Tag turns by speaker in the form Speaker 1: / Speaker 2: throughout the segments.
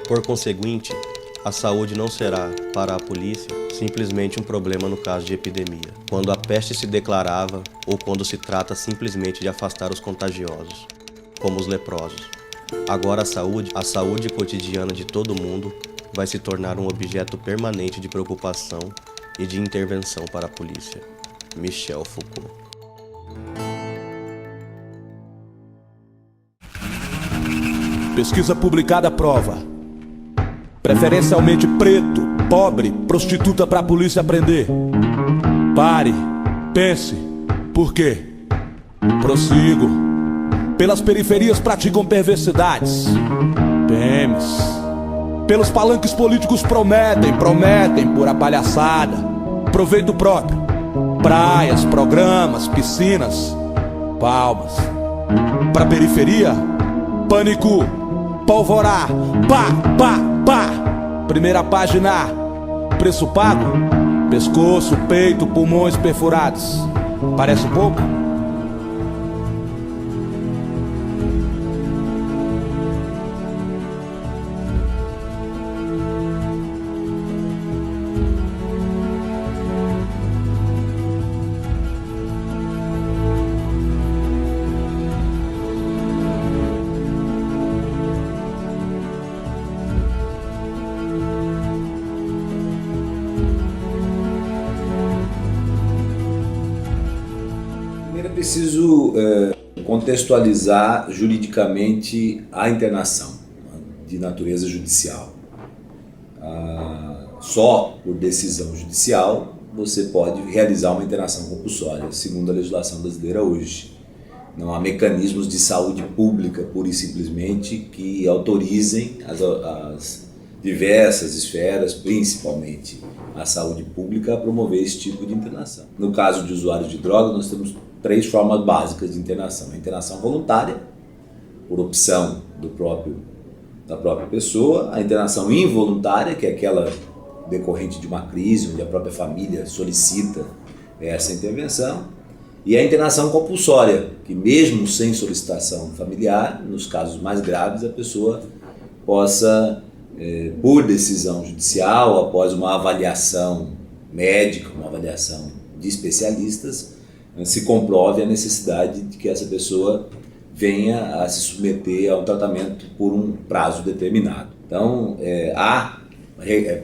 Speaker 1: Por conseguinte, a saúde não será, para a polícia, simplesmente um problema no caso de epidemia, quando a peste se declarava ou quando se trata simplesmente de afastar os contagiosos, como os leprosos. Agora a saúde cotidiana de todo mundo vai se tornar um objeto permanente de preocupação e de intervenção para a polícia. Michel Foucault.
Speaker 2: Pesquisa publicada prova: preferencialmente preto, pobre, prostituta pra polícia prender. Pare, pense, por quê? Prossigo. Pelas periferias praticam perversidades. PMs. Pelos palanques políticos prometem pura palhaçada. Proveito próprio. Praias, programas, piscinas. Palmas. Pra periferia, pânico, polvorar, pá, pá, pá. Primeira página, preço pago, pescoço, peito, pulmões perfurados. Parece pouco?
Speaker 3: Primeiro é preciso contextualizar juridicamente a internação de natureza judicial. Só por decisão judicial você pode realizar uma internação compulsória, segundo a legislação brasileira hoje. Não há mecanismos de saúde pública, pura e simplesmente, que autorizem as diversas esferas, principalmente a saúde pública, a promover esse tipo de internação. No caso de usuários de droga, nós temos 3 formas básicas de internação. A internação voluntária, por opção da própria pessoa. A internação involuntária, que é aquela decorrente de uma crise, onde a própria família solicita essa intervenção. E a internação compulsória, que mesmo sem solicitação familiar, nos casos mais graves, a pessoa possa, por decisão judicial, após uma avaliação médica, uma avaliação de especialistas, se comprove a necessidade de que essa pessoa venha a se submeter a um tratamento por um prazo determinado. Então, há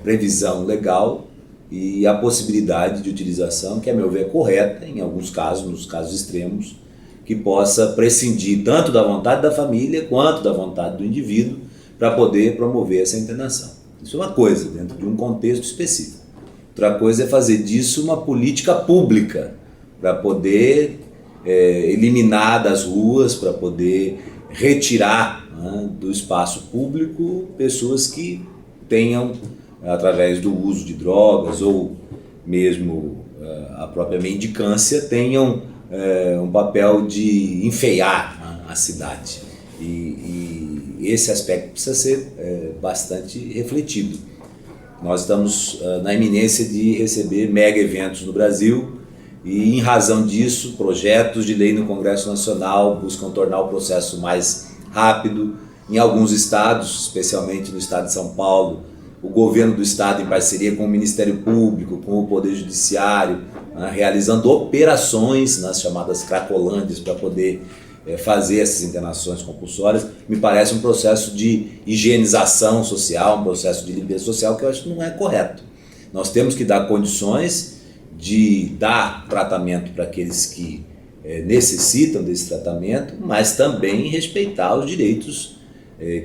Speaker 3: previsão legal e a possibilidade de utilização, que a meu ver é correta, em alguns casos, nos casos extremos, que possa prescindir tanto da vontade da família quanto da vontade do indivíduo para poder promover essa internação. Isso é uma coisa, dentro de um contexto específico. Outra coisa é fazer disso uma política pública, para poder eliminar das ruas, para poder retirar, né, do espaço público pessoas que tenham, através do uso de drogas ou mesmo a própria mendicância, tenham um papel de enfeiar, né, a cidade. E esse aspecto precisa ser bastante refletido. Nós estamos na iminência de receber mega eventos no Brasil, e, em razão disso, projetos de lei no Congresso Nacional buscam tornar o processo mais rápido. Em alguns estados, especialmente no estado de São Paulo, o governo do estado, em parceria com o Ministério Público, com o Poder Judiciário, né, realizando operações nas chamadas cracolândias para poder fazer essas internações compulsórias. Me parece um processo de higienização social, um processo de limpeza social que eu acho que não é correto. Nós temos que dar condições de dar tratamento para aqueles que necessitam desse tratamento, mas também respeitar os direitos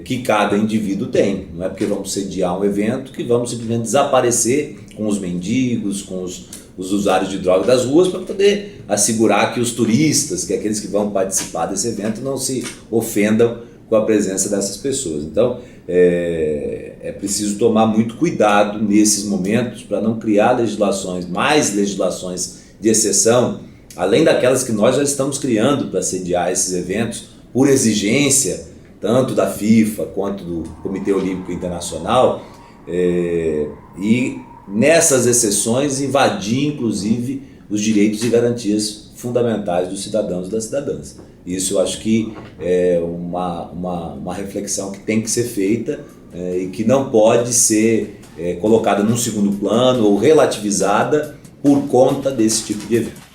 Speaker 3: que cada indivíduo tem. Não é porque vamos sediar um evento que vamos simplesmente desaparecer com os mendigos, com os usuários de droga das ruas, para poder assegurar que os turistas, que aqueles que vão participar desse evento, não se ofendam com a presença dessas pessoas. Então, é preciso tomar muito cuidado nesses momentos para não criar mais legislações de exceção, além daquelas que nós já estamos criando para sediar esses eventos, por exigência tanto da FIFA quanto do Comitê Olímpico Internacional, e nessas exceções invadir inclusive os direitos e garantias fundamentais dos cidadãos e das cidadãs. Isso eu acho que é uma reflexão que tem que ser feita e que não pode ser colocada num segundo plano ou relativizada por conta desse tipo de evento.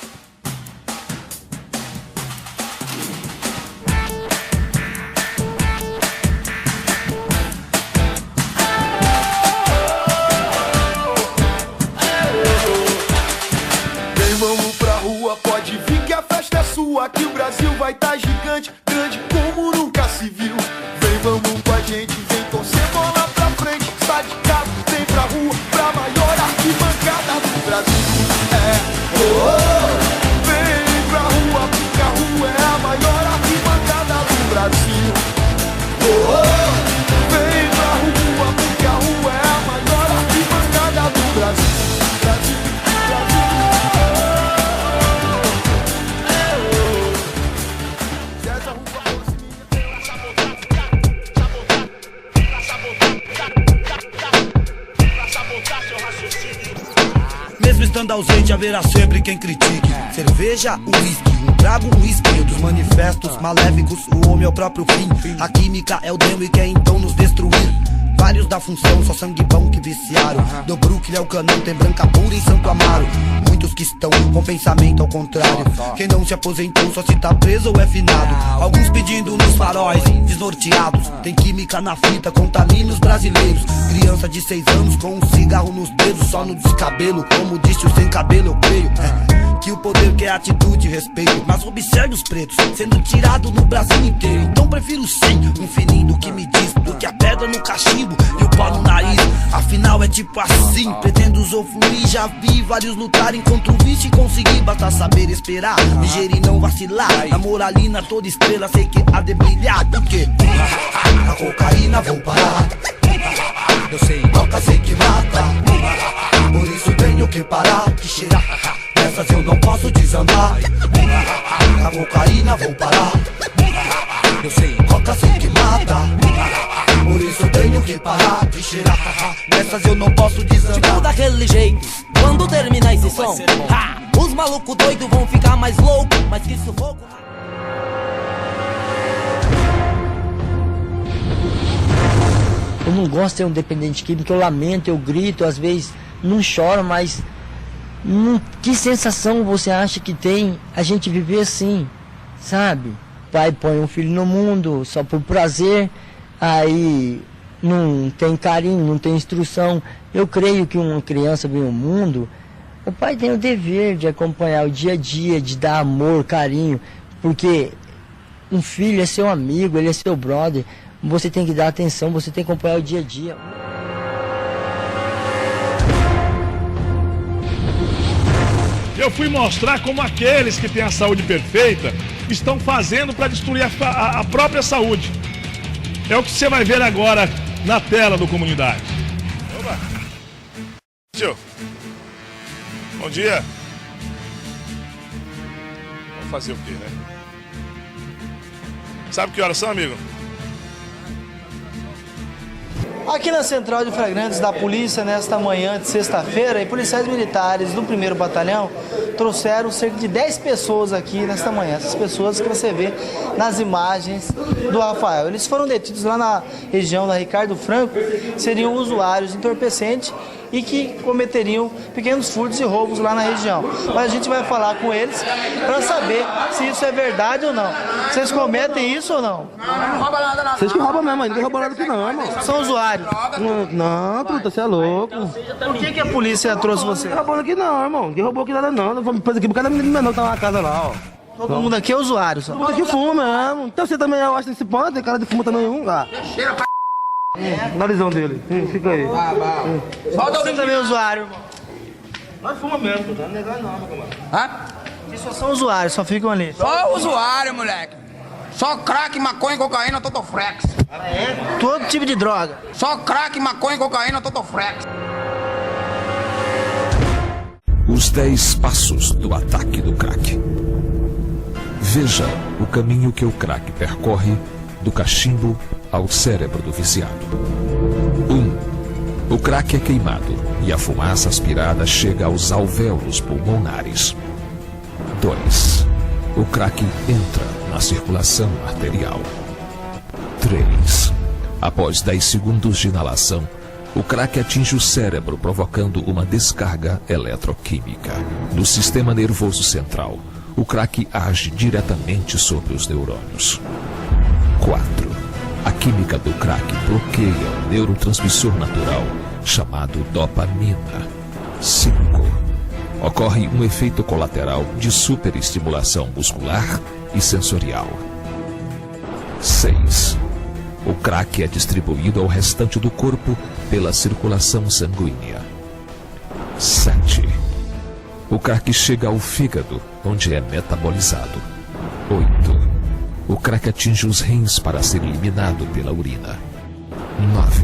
Speaker 4: Que o Brasil vai estar gigante, grande como nunca se viu. Vem, vamos com a gente, vem torcer bola pra frente. Sai de casa, vem pra rua, pra maior arquibancada do Brasil. Vem pra rua, porque a rua é a maior arquibancada do Brasil. Vem pra rua, porque a rua é a maior arquibancada do Brasil.
Speaker 5: Mesmo estando ausente, haverá sempre quem critique. Cerveja, uísque, um trago, um espinho. Dos manifestos maléficos, o homem é o próprio fim. A química é o demo e quer então nos destruir. Vários da função, só sangue bom que viciaram. Do Brooklyn ao Canão, tem Branca Pura em Santo Amaro. Muitos que estão com pensamento ao contrário. Quem não se aposentou só se tá preso ou é finado. Alguns pedindo nos faróis, desnorteados. Tem química na fita, contamina os brasileiros. Criança de 6 anos com um cigarro nos dedos, só no descabelo. Como disse o sem cabelo, eu creio que o poder quer atitude e respeito. Mas observe os pretos sendo tirado no Brasil inteiro. Então prefiro sem um fininho do que me diz, do que a pedra no cachimbo e o pó no nariz. Afinal é tipo assim, pretendo usufruir. Já vi vários lutarem contra o vício e conseguir. Basta saber esperar, ligeiro e não vacilar. Na moralina toda estrela sei que há de brilhar. Porque a cocaína vou parar. Eu sei, toca, sei que mata. Por isso tenho que parar de cheirar. Nessas eu não posso desandar. A cocaína vou parar. Eu sei, toca, sei que mata. Por isso tenho que parar de cheirar. Nessas eu não posso desandar.
Speaker 6: Tipo daquele jeito, quando terminar esse som, os malucos doidos vão ficar mais loucos. Mas que sufoco.
Speaker 7: Eu não gosto de ser um dependente químico, eu lamento, eu grito, às vezes não choro, mas que sensação você acha que tem a gente viver assim, sabe? Pai põe um filho no mundo só por prazer, aí não tem carinho, não tem instrução. Eu creio que uma criança vem ao mundo, o pai tem o dever de acompanhar o dia a dia, de dar amor, carinho, porque um filho é seu amigo, ele é seu brother. Você tem que dar atenção, você tem que acompanhar o dia a dia.
Speaker 8: Eu fui mostrar como aqueles que têm a saúde perfeita estão fazendo para destruir a própria saúde. É o que você vai ver agora na tela do Comunidade. Opa! Tio. Bom dia. Vamos fazer o quê, né? Sabe que horas são, amigo?
Speaker 9: Aqui na Central de Flagrantes da Polícia, nesta manhã de sexta-feira, policiais militares do 1º Batalhão trouxeram cerca de 10 pessoas aqui nesta manhã. Essas pessoas que você vê nas imagens do Rafael. Eles foram detidos lá na região da Ricardo Franco, seriam usuários entorpecentes e que cometeriam pequenos furtos e roubos lá na região. Mas a gente vai falar com eles para saber se isso é verdade ou não. Vocês cometem isso ou não?
Speaker 10: Não rouba nada, não. Vocês que roubam mesmo, ninguém rouba nada aqui não, irmão.
Speaker 9: São usuários?
Speaker 10: Não, puta, você é louco.
Speaker 9: Por que a polícia trouxe você?
Speaker 10: Ninguém roubou aqui não, irmão. Ninguém roubou aqui nada não. Não vamos fazer aqui por causa da menina menor que tá na casa lá, ó.
Speaker 9: Todo mundo aqui é usuário só.
Speaker 10: Todo mundo aqui fuma mesmo. Então você também, eu acho, nesse ponto, tem cara de fuma também um. Cheira pra narizão dele. Fica aí.
Speaker 9: Você também é usuário, irmão.
Speaker 10: Nós fuma mesmo, não é negar não, meu camarada.
Speaker 9: Eles só são usuários, só ficam ali.
Speaker 11: Só usuário, moleque. Só crack, maconha, cocaína, totoflex.
Speaker 9: Todo tipo de droga.
Speaker 11: Só crack, maconha, cocaína, totoflex.
Speaker 12: Os 10 passos do ataque do crack. Veja o caminho que o crack percorre do cachimbo ao cérebro do viciado. 1. O crack é queimado e a fumaça aspirada chega aos alvéolos pulmonares. 2. O crack entra na circulação arterial. 3. Após 10 segundos de inalação, o crack atinge o cérebro, provocando uma descarga eletroquímica. No sistema nervoso central, o crack age diretamente sobre os neurônios. 4. A química do crack bloqueia o neurotransmissor natural, chamado dopamina. 5. Ocorre um efeito colateral de superestimulação muscular e sensorial. 6. O crack é distribuído ao restante do corpo pela circulação sanguínea. 7. O crack chega ao fígado, onde é metabolizado. 8. O crack atinge os rins para ser eliminado pela urina. 9.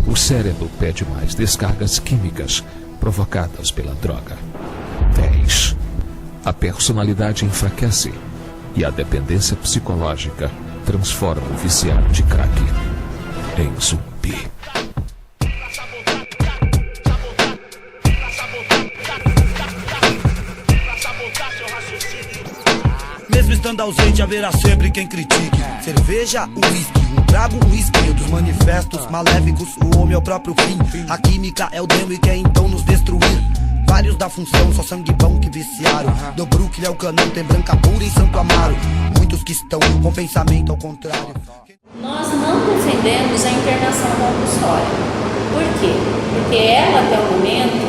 Speaker 12: O cérebro pede mais descargas químicas provocadas pela droga. 10. A personalidade enfraquece e a dependência psicológica transforma o viciado de crack em zumbi.
Speaker 5: Mesmo estando ausente, haverá sempre quem critique. Cerveja, uísque, um trago, um espinho dos manifestos maléficos. O homem é o próprio fim. A química é o demo e quer então nos destruir. Vários da função, só sangue bom que viciaram. Do Brooklyn ao Canão, tem Branca Pura em Santo Amaro. Muitos que estão com pensamento ao contrário.
Speaker 13: Nós não defendemos a internação compulsória. Por quê? Porque ela, até o momento,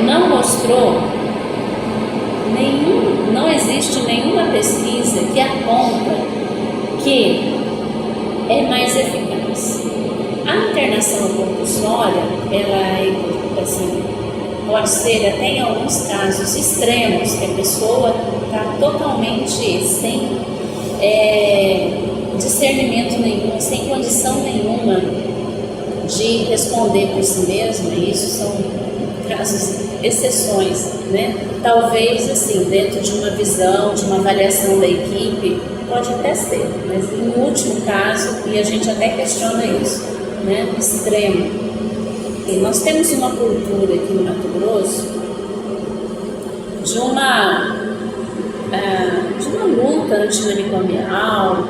Speaker 13: não mostrou não existe nenhuma pesquisa que aponta que é mais eficaz. A internação compulsória, ela assim, pode ser até em alguns casos extremos, que a pessoa está totalmente sem discernimento nenhum, sem condição nenhuma de responder por si mesma. Isso são casos, exceções, né? Talvez, assim, dentro de uma visão, de uma avaliação da equipe, pode até ser, mas em último caso, e a gente até questiona isso, né? Extremo. E nós temos uma cultura aqui no Mato Grosso de uma luta antimanicomial,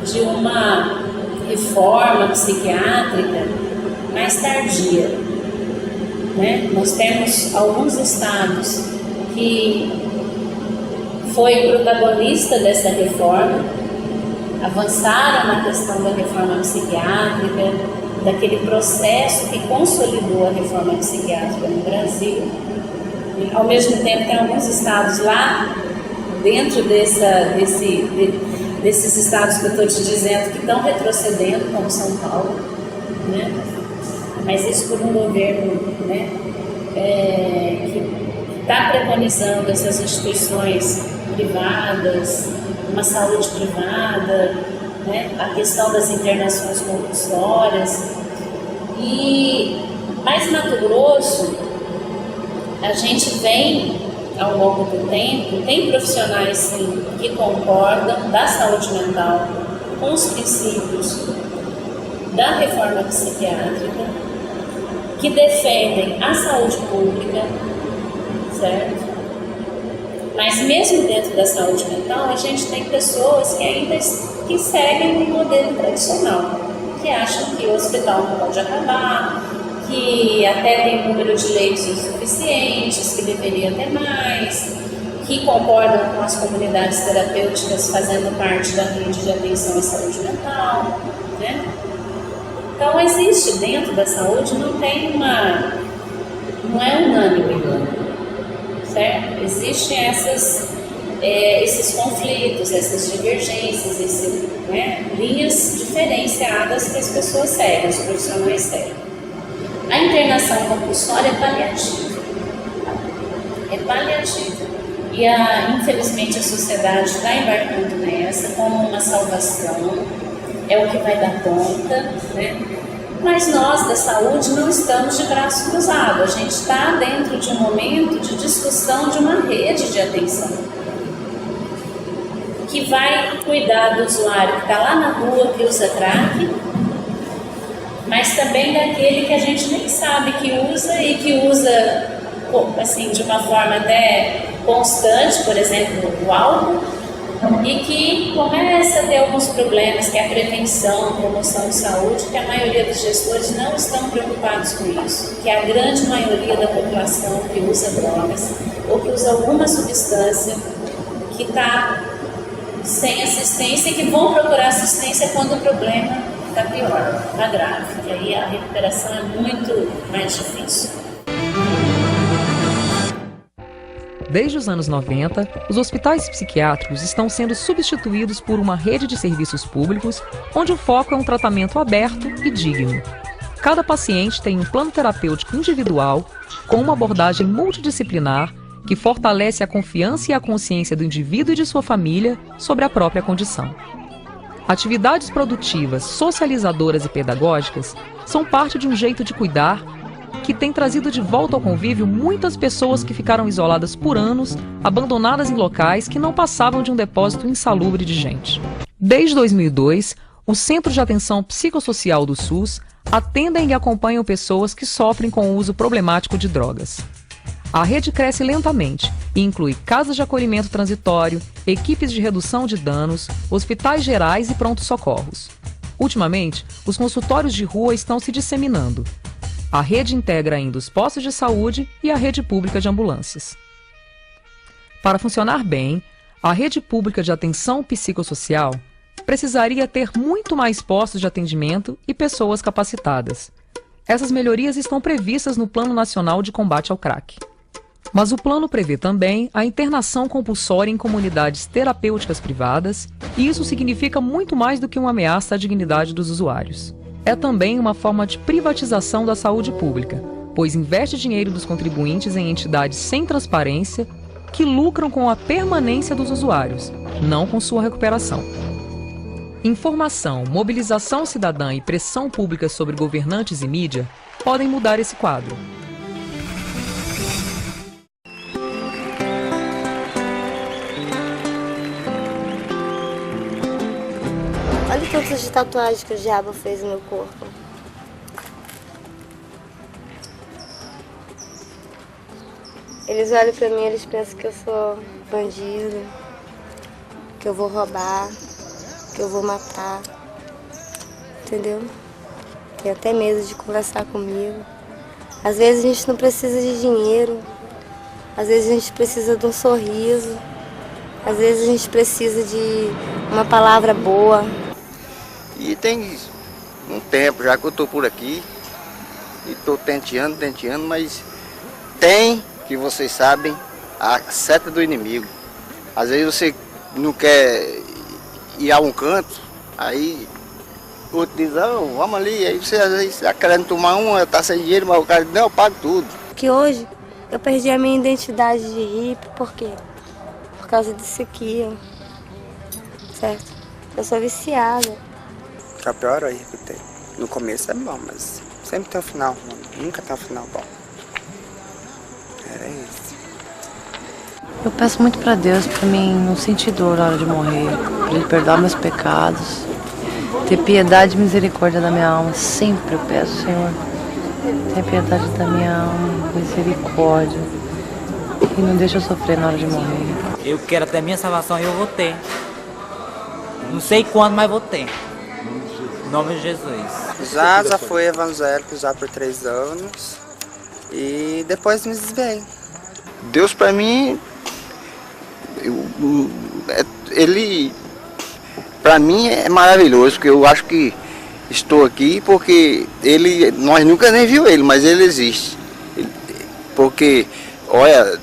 Speaker 13: de uma reforma psiquiátrica mais tardia. Né? Nós temos alguns estados que foi protagonista dessa reforma, avançaram na questão da reforma psiquiátrica, daquele processo que consolidou a reforma psiquiátrica no Brasil. E, ao mesmo tempo, tem alguns estados lá, dentro desses estados que eu estou te dizendo, que estão retrocedendo, como São Paulo, né? Mas isso por um governo, né, que está preconizando essas instituições privadas, uma saúde privada, né, a questão das internações compulsórias. Mas Mato Grosso, a gente vem, ao longo do tempo, tem profissionais sim, que concordam da saúde mental com os princípios da reforma psiquiátrica, que defendem a saúde pública, certo? Mas mesmo dentro da saúde mental, a gente tem pessoas que ainda seguem um modelo tradicional, que acham que o hospital não pode acabar, que até tem número de leitos insuficientes, que deveria ter mais, que concordam com as comunidades terapêuticas fazendo parte da rede de atenção à saúde mental, né? Então, existe dentro da saúde, não é unânime, certo? Existem esses conflitos, essas divergências, linhas diferenciadas que as pessoas seguem, os profissionais seguem. A internação compulsória é paliativa. É paliativa. E, infelizmente, a sociedade está embarcando nessa como uma salvação. É o que vai dar conta, né? Mas nós da saúde não estamos de braço cruzado, a gente está dentro de um momento de discussão de uma rede de atenção que vai cuidar do usuário que está lá na rua, que usa crack, mas também daquele que a gente nem sabe que usa e que usa assim, de uma forma até constante, por exemplo, o álcool, e que começa a ter alguns problemas, que é a prevenção, promoção de saúde, que a maioria dos gestores não estão preocupados com isso, que a grande maioria da população que usa drogas ou que usa alguma substância que está sem assistência e que vão procurar assistência quando o problema está pior, está grave, e aí a recuperação é muito mais difícil.
Speaker 14: Desde os anos 90, os hospitais psiquiátricos estão sendo substituídos por uma rede de serviços públicos, onde o foco é um tratamento aberto e digno. Cada paciente tem um plano terapêutico individual, com uma abordagem multidisciplinar, que fortalece a confiança e a consciência do indivíduo e de sua família sobre a própria condição. Atividades produtivas, socializadoras e pedagógicas são parte de um jeito de cuidar que tem trazido de volta ao convívio muitas pessoas que ficaram isoladas por anos, abandonadas em locais que não passavam de um depósito insalubre de gente. Desde 2002, os Centros de Atenção Psicossocial do SUS atendem e acompanham pessoas que sofrem com o uso problemático de drogas. A rede cresce lentamente e inclui casas de acolhimento transitório, equipes de redução de danos, hospitais gerais e prontos-socorros. Ultimamente, os consultórios de rua estão se disseminando. A rede integra ainda os postos de saúde e a rede pública de ambulâncias. Para funcionar bem, a rede pública de atenção psicossocial precisaria ter muito mais postos de atendimento e pessoas capacitadas. Essas melhorias estão previstas no Plano Nacional de Combate ao Crack. Mas o plano prevê também a internação compulsória em comunidades terapêuticas privadas, e isso significa muito mais do que uma ameaça à dignidade dos usuários. É também uma forma de privatização da saúde pública, pois investe dinheiro dos contribuintes em entidades sem transparência que lucram com a permanência dos usuários, não com sua recuperação. Informação, mobilização cidadã e pressão pública sobre governantes e mídia podem mudar esse quadro.
Speaker 15: Olha todas as tatuagens que o diabo fez no meu corpo. Eles olham pra mim e eles pensam que eu sou bandido, que eu vou roubar, que eu vou matar. Entendeu? Tem até medo de conversar comigo. Às vezes a gente não precisa de dinheiro. Às vezes a gente precisa de um sorriso. Às vezes a gente precisa de uma palavra boa.
Speaker 16: E tem um tempo já que eu estou por aqui e estou tenteando, mas tem, que vocês sabem, a seta do inimigo. Às vezes você não quer ir a um canto, aí o outro diz, oh, vamos ali, aí você às vezes está querendo tomar uma, está sem dinheiro, mas o cara diz, não, eu pago tudo.
Speaker 15: Que hoje eu perdi a minha identidade de hippie, por quê? Por causa disso aqui, ó. Certo? Eu sou viciada.
Speaker 17: Que é a pior aí que tem. No começo é bom, mas sempre tem um final, nunca tem um final bom. Era isso.
Speaker 18: Eu peço muito pra Deus, pra mim não sentir dor na hora de morrer, pra Ele perdoar meus pecados, ter piedade e misericórdia da minha alma. Sempre eu peço, Senhor, tenha piedade da minha alma, misericórdia, e não deixa eu sofrer na hora de morrer.
Speaker 19: Eu quero até minha salvação e eu vou ter. Não sei quando, mas vou ter. Em nome de Jesus.
Speaker 17: Já fui evangélico já por 3 anos e depois me desviei.
Speaker 16: Deus para mim, Ele para mim é maravilhoso, porque eu acho que estou aqui porque nós nunca nem viu Ele, mas Ele existe. Porque, olha,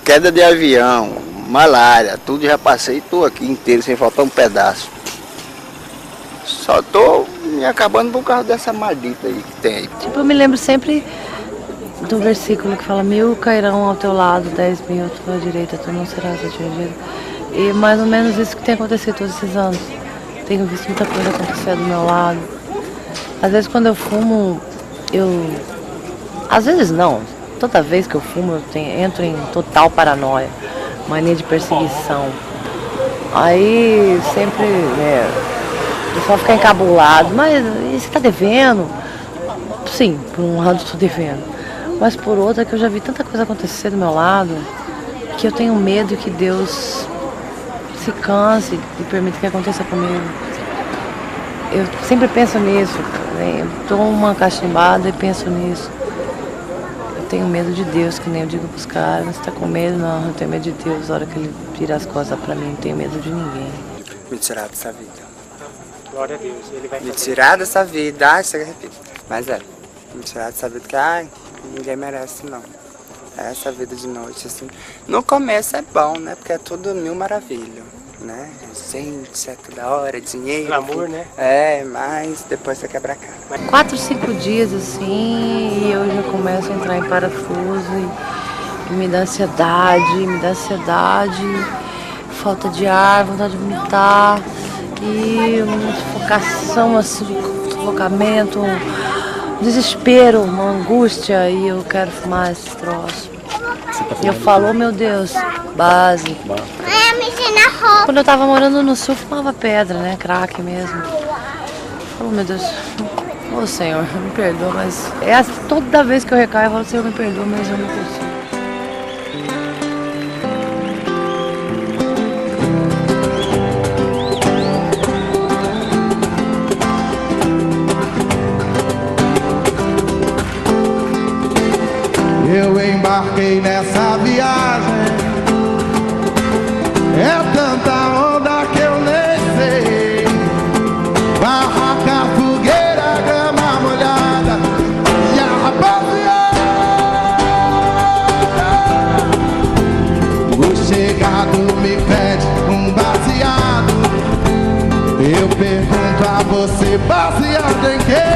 Speaker 16: queda de avião, malária, tudo já passei, estou aqui inteiro, sem faltar um pedaço. Só estou me acabando por causa dessa maldita aí que tem aí.
Speaker 18: Tipo, eu me lembro sempre do versículo que fala: 1000 cairão ao teu lado, 10.000 à tua direita, tu não serás atingido. E mais ou menos isso que tem acontecido todos esses anos. Tenho visto muita coisa acontecer do meu lado. Às vezes quando eu fumo, às vezes não. Toda vez que eu fumo, eu entro em total paranoia, mania de perseguição. Aí sempre, o pessoal fica encabulado, mas você tá devendo? Sim, por um lado estou devendo. Mas por outro é que eu já vi tanta coisa acontecer do meu lado, que eu tenho medo que Deus se canse e permita que aconteça comigo. Eu sempre penso nisso, né? Eu tomo uma cachimbada e penso nisso. Eu tenho medo de Deus, que nem eu digo pros caras, você tá com medo? Não, eu tenho medo de Deus, a hora que ele vira as costas pra mim, não tenho medo de ninguém.
Speaker 17: Me tirar dessa vida.
Speaker 20: Glória a Deus, ele vai
Speaker 17: me tirar dessa vida, ai, você repete. Mas me tirar dessa vida que, ai, ninguém merece não. Essa vida de noite, assim, no começo é bom, né, porque é tudo mil maravilha, né, gente, é toda hora, dinheiro.
Speaker 20: Amor, né?
Speaker 17: É, mas depois você quebra a cara.
Speaker 18: 4, 5 dias, assim, e eu já começo a entrar em parafuso e me dá ansiedade, falta de ar, vontade de vomitar, e uma sufocação, assim, sufocamento, um desespero, uma angústia, e eu quero fumar esse troço. E eu falo, oh, meu Deus, base. Quando eu tava morando no sul, fumava pedra, né, crack mesmo. Oh, meu Deus, ô Senhor, me perdoa, mas toda vez que eu recaio, eu falo, Senhor, me perdoa, mas eu não consigo.
Speaker 4: Eu embarquei nessa viagem, é tanta onda que eu nem sei. Barraca, fogueira, grama molhada e a rapaziada. O chegado me pede um baseado. Eu pergunto a você, baseado em quê?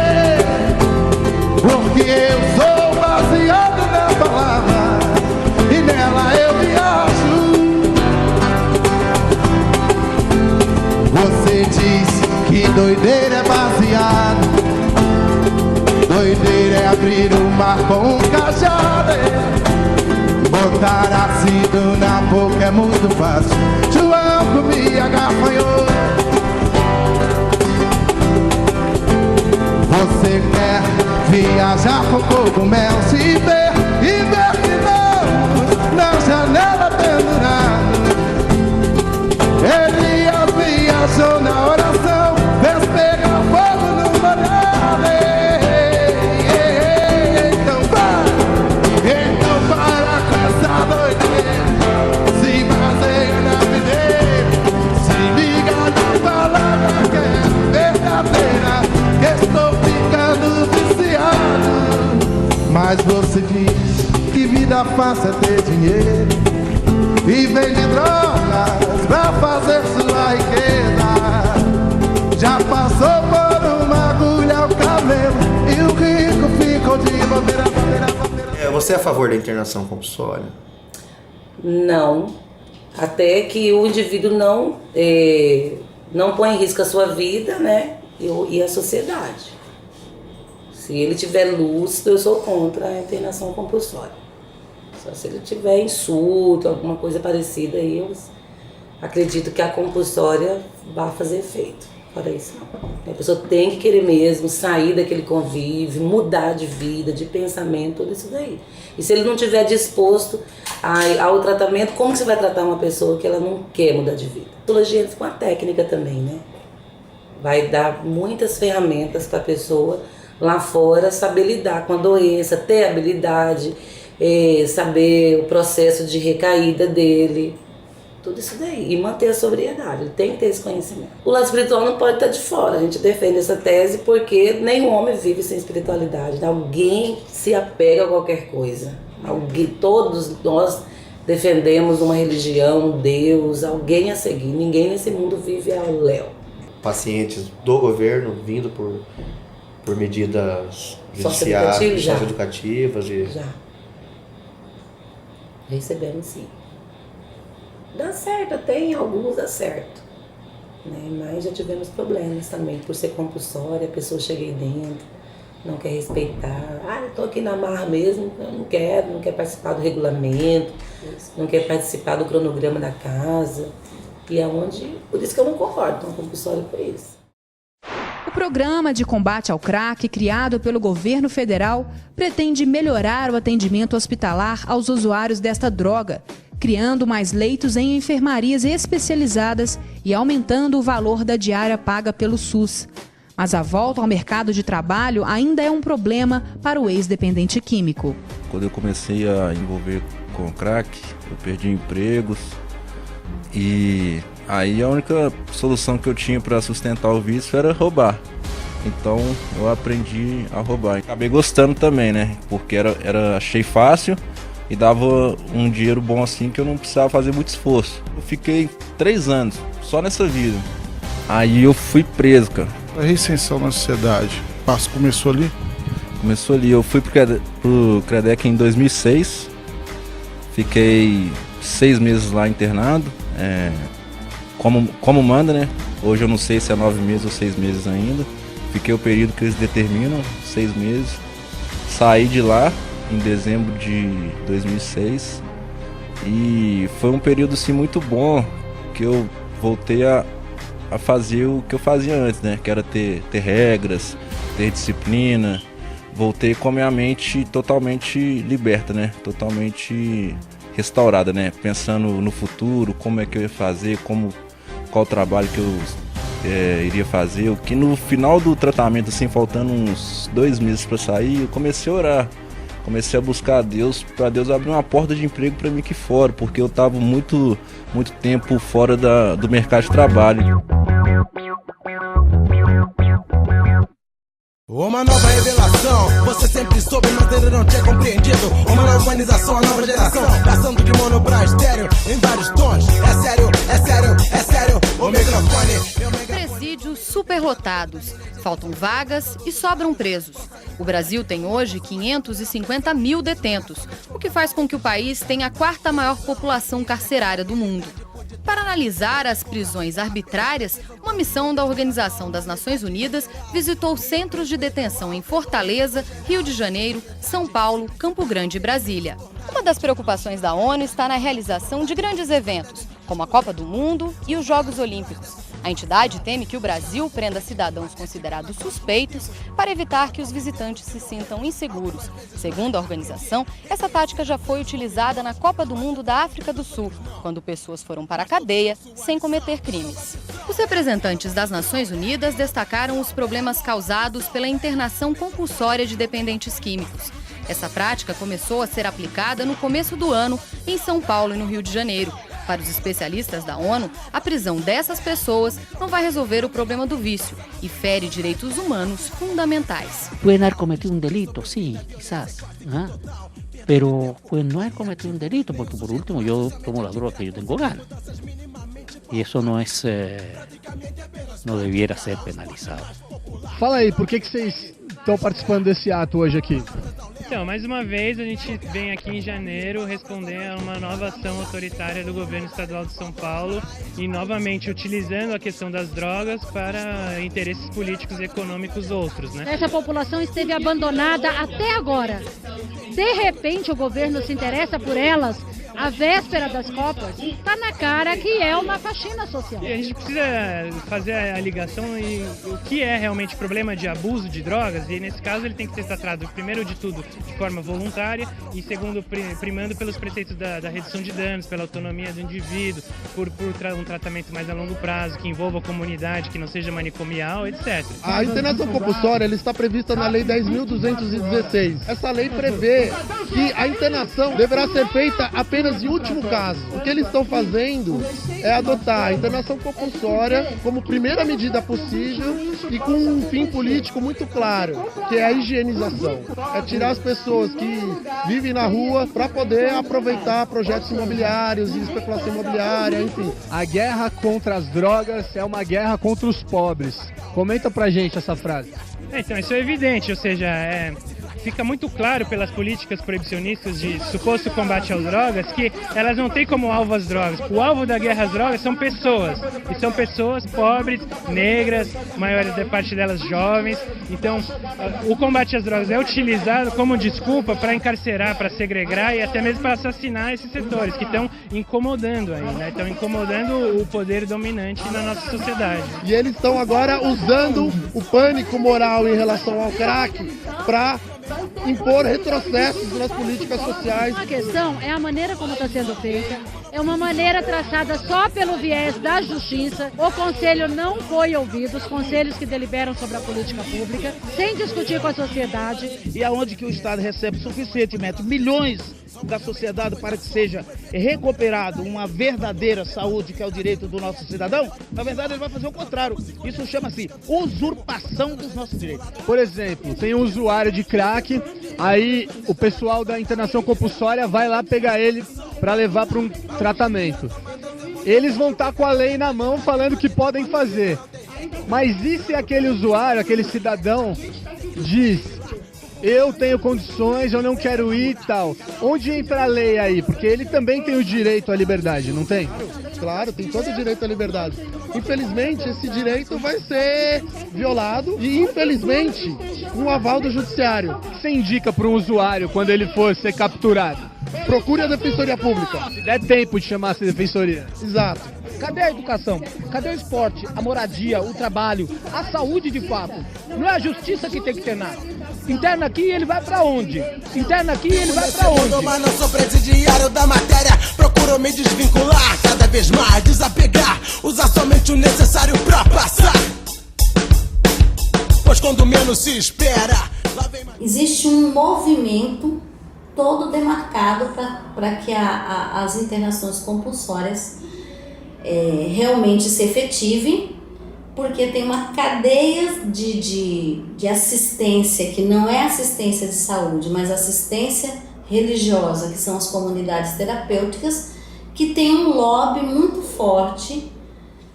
Speaker 4: Porque eu sou baseado na palavra e nela eu viajo. Você diz que doideira é baseado, doideira é abrir o mar com um cajado. Botar ácido na boca é muito fácil. João comia gafanhoto. Você quer viajar com cogumelo, se ver e ver que não, na janela pendurado. Elias viajou na oração, fez pegar fogo no molhado. Então para com essa doideira, se baseia na videira, se liga na palavra que é verdadeira, que estou ficando viciado. Mas você diz que vida fácil é ter dinheiro e vende drogas pra fazer sua riqueza. Já passou por uma agulha o camelo e o rico ficou de bobeira.
Speaker 1: Você é a favor da internação compulsória?
Speaker 21: Não, até que o indivíduo não põe em risco a sua vida, né, e a sociedade. Se ele tiver lúcido, eu sou contra a internação compulsória. Só se ele tiver insulto, alguma coisa parecida, aí eu acredito que a compulsória vai fazer efeito. Fora isso, não. A pessoa tem que querer mesmo sair daquele convívio, mudar de vida, de pensamento, tudo isso daí. E se ele não estiver disposto ao tratamento, como que você vai tratar uma pessoa que ela não quer mudar de vida? A psicologia com a técnica também, né? Vai dar muitas ferramentas para a pessoa lá fora saber lidar com a doença, ter habilidade, saber o processo de recaída dele, tudo isso daí, e manter a sobriedade, ele tem que ter esse conhecimento. O lado espiritual não pode estar de fora, a gente defende essa tese porque nenhum homem vive sem espiritualidade, alguém se apega a qualquer coisa, todos nós defendemos uma religião, um Deus, alguém a seguir, ninguém nesse mundo vive ao léu.
Speaker 1: Pacientes do governo vindo por medidas judiciais, socioeducativas e...
Speaker 21: Já. Recebemos sim. Dá certo, até em alguns dá certo. Né? Mas já tivemos problemas também, por ser compulsória, a pessoa chega aí dentro, não quer respeitar. Eu tô aqui na marra mesmo, eu não quer participar do regulamento, não quer participar do cronograma da casa. E é por isso que eu não concordo com a compulsória por isso.
Speaker 22: O programa de combate ao crack, criado pelo governo federal, pretende melhorar o atendimento hospitalar aos usuários desta droga, criando mais leitos em enfermarias especializadas e aumentando o valor da diária paga pelo SUS. Mas a volta ao mercado de trabalho ainda é um problema para o ex-dependente químico.
Speaker 2: Quando eu comecei a envolver com crack, eu perdi empregos e aí a única solução que eu tinha para sustentar o vício era roubar. Então eu aprendi a roubar. Acabei gostando também, né? Porque achei fácil e dava um dinheiro bom assim que eu não precisava fazer muito esforço. Eu fiquei 3 anos só nessa vida. Aí eu fui preso, cara.
Speaker 3: A reinserção na sociedade, o passo começou ali?
Speaker 2: Começou ali. Eu fui pro Credec em 2006. Fiquei 6 meses lá internado. Como manda, né? Hoje eu não sei se é 9 meses ou 6 meses ainda. Fiquei o período que eles determinam, 6 meses. Saí de lá em dezembro de 2006 e foi um período assim muito bom, que eu voltei a fazer o que eu fazia antes, né? Que era ter regras, ter disciplina. Voltei com a minha mente totalmente liberta, né? Totalmente restaurada, né? Pensando no futuro, como é que eu ia fazer, qual trabalho que eu iria fazer. O que no final do tratamento, assim, faltando uns 2 meses para sair, eu comecei a orar. Comecei a buscar a Deus, para Deus abrir uma porta de emprego para mim aqui fora, porque eu estava muito tempo fora do mercado de trabalho.
Speaker 23: Uma nova revelação, você sempre soube, mas ele não tinha compreendido. Uma nova humanização, a nova geração, passando de mono pra estéreo, em vários tons. É sério, o microfone.
Speaker 24: Presídios superlotados, faltam vagas e sobram presos. O Brasil tem hoje 550 mil detentos, o que faz com que o país tenha a 4ª maior população carcerária do mundo. Para analisar as prisões arbitrárias, uma missão da Organização das Nações Unidas visitou centros de detenção em Fortaleza, Rio de Janeiro, São Paulo, Campo Grande e Brasília. Uma das preocupações da ONU está na realização de grandes eventos, como a Copa do Mundo e os Jogos Olímpicos. A entidade teme que o Brasil prenda cidadãos considerados suspeitos para evitar que os visitantes se sintam inseguros. Segundo a organização, essa tática já foi utilizada na Copa do Mundo da África do Sul, quando pessoas foram para a cadeia sem cometer crimes. Os representantes das Nações Unidas destacaram os problemas causados pela internação compulsória de dependentes químicos. Essa prática começou a ser aplicada no começo do ano em São Paulo e no Rio de Janeiro. Para os especialistas da ONU, a prisão dessas pessoas não vai resolver o problema do vício e fere direitos humanos fundamentais.
Speaker 25: Pueden haber cometido delito, sí, quizás, pero pueden no haber cometido delito, porque por último yo tomo la droga que yo tengo ganas. E isso não deveria ser penalizado.
Speaker 26: Fala aí, por que vocês estão participando desse ato hoje aqui?
Speaker 20: Então, mais uma vez, a gente vem aqui em janeiro responder a uma nova ação autoritária do governo estadual de São Paulo e novamente utilizando a questão das drogas para interesses políticos e econômicos outros, né?
Speaker 27: Essa população esteve abandonada até agora. De repente, o governo se interessa por elas. A véspera das Copas, está na cara que é uma faxina social.
Speaker 20: E a gente precisa fazer a ligação e o que é realmente problema de abuso de drogas, e nesse caso ele tem que ser tratado, primeiro de tudo, de forma voluntária, e segundo, primando pelos preceitos da redução de danos, pela autonomia do indivíduo, por um tratamento mais a longo prazo, que envolva a comunidade, que não seja manicomial, etc.
Speaker 26: A internação compulsória ela está prevista na Lei 10.216. Essa lei prevê que a internação deverá ser feita apenas em último caso. O que eles estão fazendo é adotar a internação compulsória como primeira medida possível e com um fim político muito claro, que é a higienização. É tirar as pessoas que vivem na rua para poder aproveitar projetos imobiliários e especulação imobiliária, enfim. A guerra contra as drogas é uma guerra contra os pobres. Comenta pra gente essa frase.
Speaker 20: Então, isso é evidente, ou seja, fica muito claro pelas políticas proibicionistas de suposto combate às drogas que elas não têm como alvo as drogas. O alvo da guerra às drogas são pessoas, e são pessoas pobres, negras, maiores parte delas jovens. Então, o combate às drogas é utilizado como desculpa para encarcerar, para segregar e até mesmo para assassinar esses setores que estão incomodando aí, né? Estão incomodando o poder dominante na nossa sociedade.
Speaker 26: E eles estão agora usando o pânico moral em relação ao crack para impor retrocessos nas políticas sociais.
Speaker 27: A questão é a maneira como está sendo feita. É uma maneira traçada só pelo viés da justiça. O Conselho não foi ouvido, os conselhos que deliberam sobre a política pública, sem discutir com a sociedade.
Speaker 6: E aonde que o Estado recebe suficientemente milhões da sociedade para que seja recuperado uma verdadeira saúde, que é o direito do nosso cidadão, na verdade ele vai fazer o contrário. Isso chama-se usurpação dos nossos direitos.
Speaker 7: Por exemplo, tem um usuário de crack, aí o pessoal da internação compulsória vai lá pegar ele para levar para um tratamento. Eles vão estar com a lei na mão falando que podem fazer. Mas e se aquele usuário, aquele cidadão diz: eu tenho condições, eu não quero ir e tal? Onde entra a lei aí? Porque ele também tem o direito à liberdade, não tem?
Speaker 26: Claro, tem todo o direito à liberdade. Infelizmente, esse direito vai ser violado e, infelizmente, um aval do judiciário.
Speaker 7: O que você indica para um usuário quando ele for ser capturado?
Speaker 26: Procure a Defensoria Pública.
Speaker 7: Se der tempo de chamar essa defensoria.
Speaker 26: Exato.
Speaker 6: Cadê a educação? Cadê o esporte, a moradia, o trabalho, a saúde de fato? Não é a justiça que tem que internar. Interna aqui e ele vai pra onde? Interna aqui e ele vai pra onde?
Speaker 23: Mas não sou presidiário da matéria. Procuro me desvincular, cada vez mais desapegar. Usar somente o necessário pra passar. Pois quando menos se espera, lá vem mais...
Speaker 13: Existe um movimento todo demarcado para que as internações compulsórias realmente se efetivem, porque tem uma cadeia de assistência, que não é assistência de saúde, mas assistência religiosa, que são as comunidades terapêuticas, que tem um lobby muito forte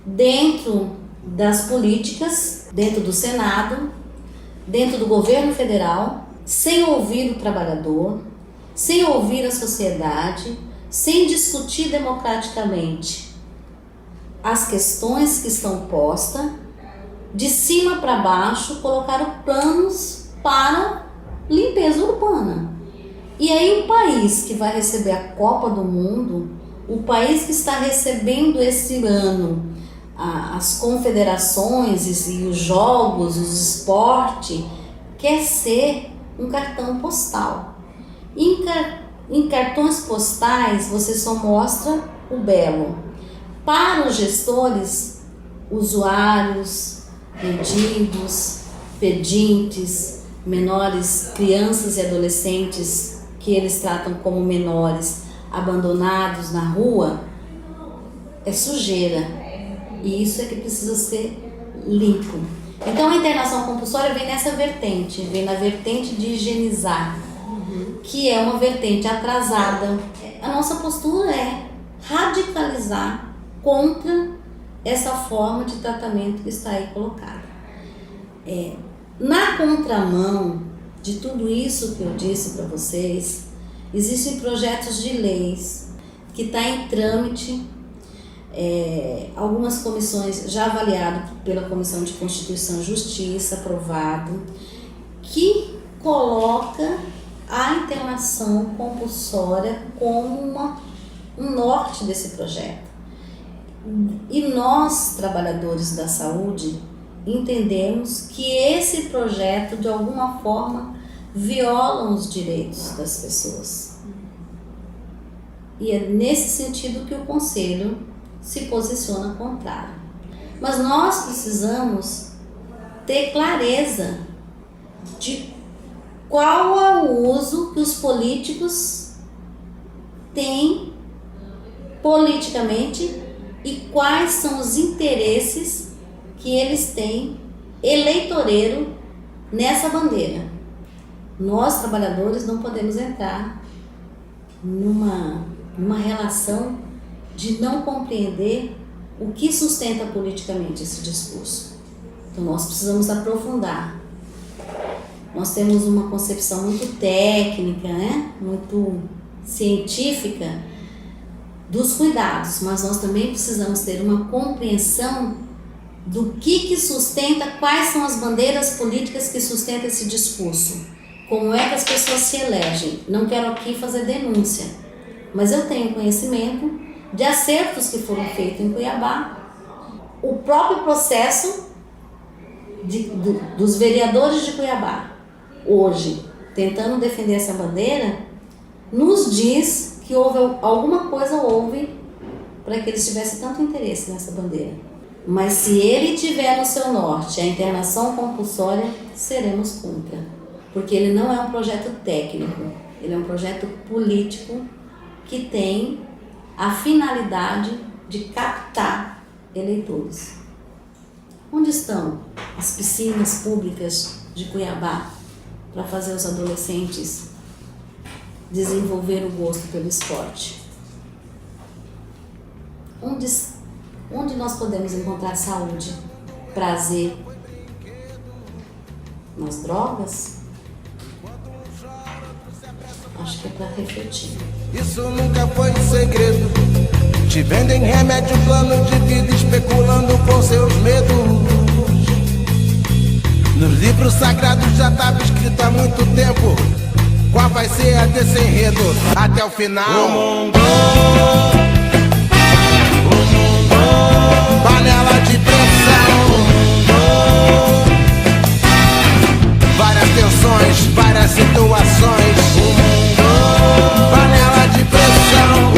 Speaker 13: dentro das políticas, dentro do Senado, dentro do governo federal, sem ouvir o trabalhador, sem ouvir a sociedade, sem discutir democraticamente as questões que estão postas, de cima para baixo, colocaram planos para limpeza urbana. E aí o país que vai receber a Copa do Mundo, o país que está recebendo esse ano as confederações e os jogos, os esportes, quer ser um cartão postal. Em cartões postais você só mostra o belo. Para os gestores, usuários, mendigos, pedintes, menores, crianças e adolescentes que eles tratam como menores, abandonados na rua, é sujeira. E isso é que precisa ser limpo. Então a internação compulsória vem nessa vertente, vem na vertente de higienizar, que é uma vertente atrasada. A nossa postura é radicalizar contra essa forma de tratamento que está aí colocada. Na contramão de tudo isso que eu disse para vocês, existem projetos de leis que estão em trâmite, algumas comissões já avaliadas pela Comissão de Constituição e Justiça, aprovado, que coloca a internação compulsória como um norte desse projeto. E nós, trabalhadores da saúde, entendemos que esse projeto, de alguma forma, viola os direitos das pessoas. E é nesse sentido que o Conselho se posiciona contrário. Mas nós precisamos ter clareza de qual é o uso que os políticos têm politicamente e quais são os interesses que eles têm eleitoreiro nessa bandeira. Nós, trabalhadores, não podemos entrar numa relação de não compreender o que sustenta politicamente esse discurso. Então nós precisamos aprofundar. Nós temos uma concepção muito técnica, muito científica dos cuidados, mas nós também precisamos ter uma compreensão do que sustenta, quais são as bandeiras políticas que sustentam esse discurso. Como é que as pessoas se elegem? Não quero aqui fazer denúncia, mas eu tenho conhecimento de acertos que foram feitos em Cuiabá. O próprio processo dos vereadores de Cuiabá, hoje,
Speaker 21: tentando defender essa bandeira, nos diz que houve alguma coisa para que eles tivessem tanto interesse nessa bandeira. Mas se ele tiver no seu norte a internação compulsória, seremos contra. Porque ele não é um projeto técnico, ele é um projeto político que tem a finalidade de captar eleitores. Onde estão as piscinas públicas de Cuiabá para fazer os adolescentes desenvolver o gosto pelo esporte? Onde nós podemos encontrar saúde, prazer? Nas drogas? Acho que é para refletir.
Speaker 23: Isso nunca foi um segredo. Te vendem remédio, plano de vida, especulando com seus medos. Nos livros sagrados já estava escrito há muito tempo qual vai ser a desse enredo até o final. O mundo, panela de pressão. Várias tensões, várias situações. Panela de pressão.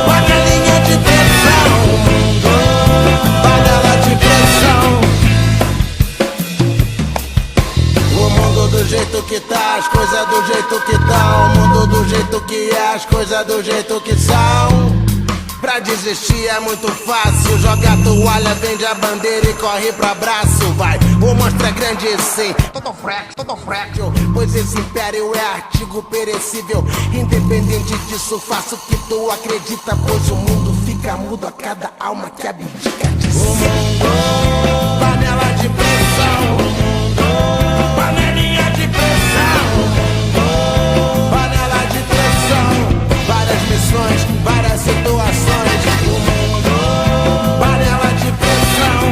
Speaker 23: Panelinha de pressão. Panela de pressão. O mundo do jeito que tá, as coisas do jeito que tão. O mundo do jeito que é, as coisas do jeito que são. Pra desistir é muito fácil. Joga a toalha, vende a bandeira e corre pro abraço. Vai, o monstro é grande sim, todo frágil. Pois esse império é artigo perecível. Independente disso, faço o que tu acredita. Pois o mundo fica mudo a cada alma que abdica de si. O mundo, panela de pressão. Panelinha de pressão. Panela de pressão. Várias missões, várias situações. O mundo, panela de pressão.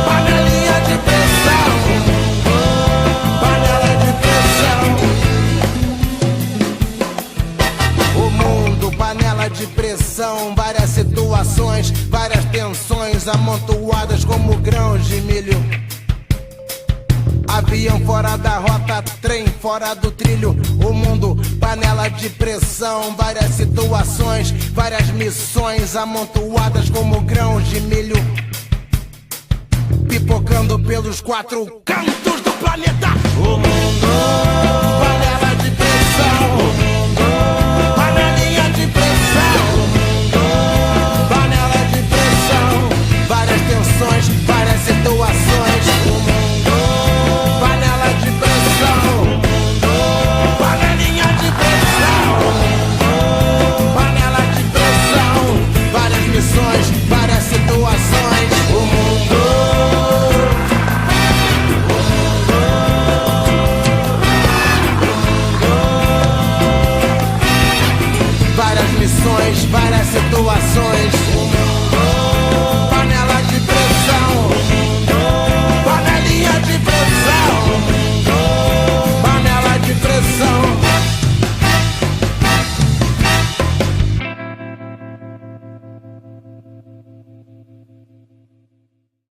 Speaker 23: Panelinha de pressão. Panela de pressão. O mundo, panela de pressão. Várias situações, várias tensões amontoadas como grãos de milho. Avião fora da rota, trem fora do trilho. O mundo, panela de pressão. Várias situações, várias missões amontoadas como grãos de milho, pipocando pelos quatro cantos do planeta. O mundo,